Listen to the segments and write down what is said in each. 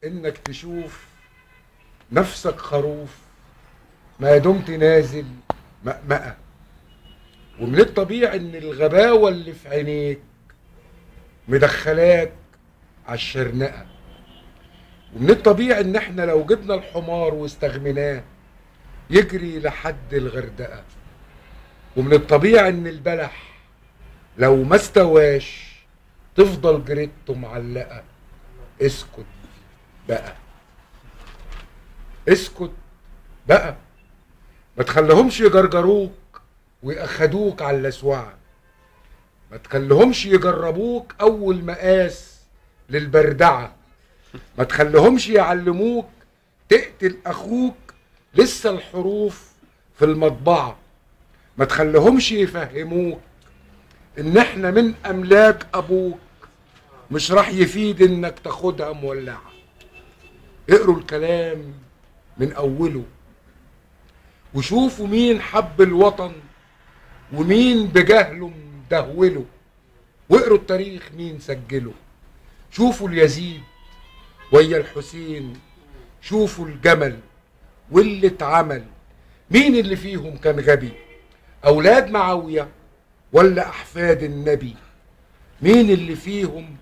انك تشوف نفسك خروف ما دمت نازل مأمأة. ومن الطبيعي ان الغباوة اللي في عينيك مدخلاك على الشرنقة. ومن الطبيعي ان احنا لو جبنا الحمار واستغمناه يجري لحد الغردقة. ومن الطبيعي ان البلح لو ما استواش تفضل جريدته معلقة. اسكت بقى، اسكت بقى، ما تخليهمش يجرجروك ويأخدوك على الأسوعة، ما تخليهمش يجربوك أول مقاس للبردعة، ما تخليهمش يعلموك تقتل أخوك لسه الحروف في المطبعة، ما تخليهمش يفهموك إن إحنا من أملاك أبوك مش راح يفيد إنك تاخدها مولعة. اقروا الكلام من أوله وشوفوا مين حب الوطن ومين بجهله مدهوله، واقروا التاريخ مين سجله. شوفوا اليزيد ويا الحسين، شوفوا الجمل واللي اتعمل، مين اللي فيهم كان غبي؟ أولاد معاوية ولا أحفاد النبي؟ مين اللي فيهم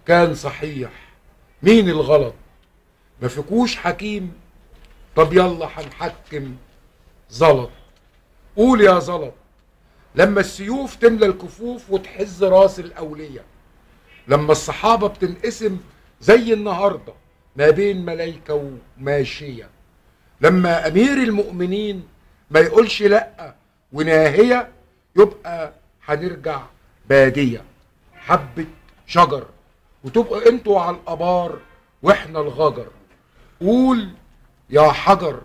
كان صحيح؟ مين الغلط؟ ما فيكوش حكيم؟ طب يلا هنحكم زلط. قول يا زلط لما السيوف تملى الكفوف وتحز راس الأولية، لما الصحابة بتنقسم زي النهاردة ما بين ملايكة وماشية، لما أمير المؤمنين ما يقولش لأ وناهية، يبقى هنرجع بادية حبة شجر وتبقى انتوا على الأبار واحنا الغجر. قول يا حجر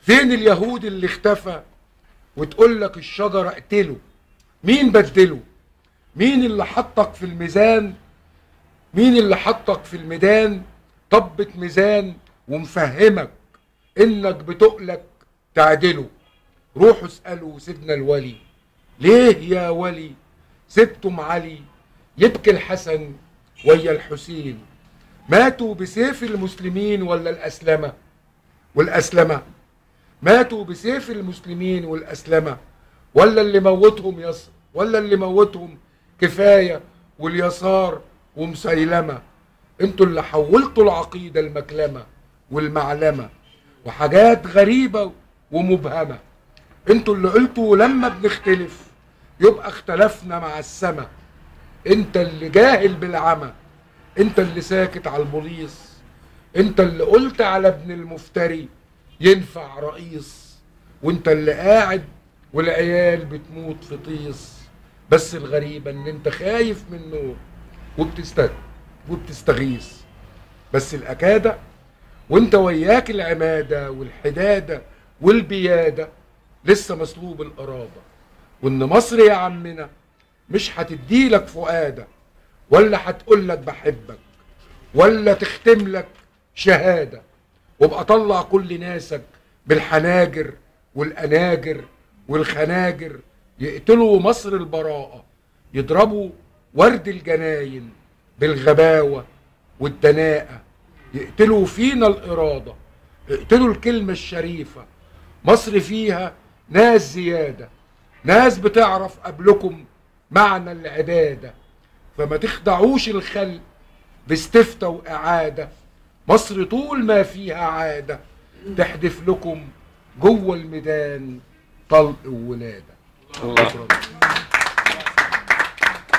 فين اليهود اللي اختفى وتقول لك الشجر اقتله؟ مين بدله؟ مين اللي حطك في الميزان؟ مين اللي حطك في الميدان طبة ميزان ومفهمك انك بتقلك تعدله؟ روحوا اسألوا سيدنا الولي ليه يا ولي سبتم علي يبكي الحسن ويا الحسين؟ ماتوا بسيف المسلمين ولا الأسلمة؟ والأسلمة ماتوا بسيف المسلمين والأسلمة، ولا اللي موتهم يسر ولا اللي موتهم كفاية واليسار ومسيلمة؟ انتوا اللي حولتوا العقيدة المكلمة والمعلمة وحاجات غريبة ومبهمة. انتوا اللي قلتوا لما بنختلف يبقى اختلفنا مع السما. انت اللي جاهل بالعمى، انت اللي ساكت على البوليس، انت اللي قلت على ابن المفتري ينفع رئيس، وانت اللي قاعد والعيال بتموت في طيس. بس الغريبة ان انت خايف منه وبتستغيث. بس الأكادة وانت وياك العمادة والحدادة والبيادة لسه مسلوب الإرادة، وان مصر يا عمنا مش هتديلك فؤادة ولا هتقولك بحبك ولا تختم لك شهادة. وابقى طلع كل ناسك بالحناجر والأناجر والخناجر، يقتلوا مصر البراءة، يضربوا ورد الجناين بالغباوة والدناءة، يقتلوا فينا الإرادة، يقتلوا الكلمة الشريفة. مصر فيها ناس زيادة، ناس بتعرف قبلكم معنى العبادة، فما تخدعوش الخلق باستفتاء وإعادة. مصر طول ما فيها عادة تحدف لكم جوه الميدان طلق وولادة. الله.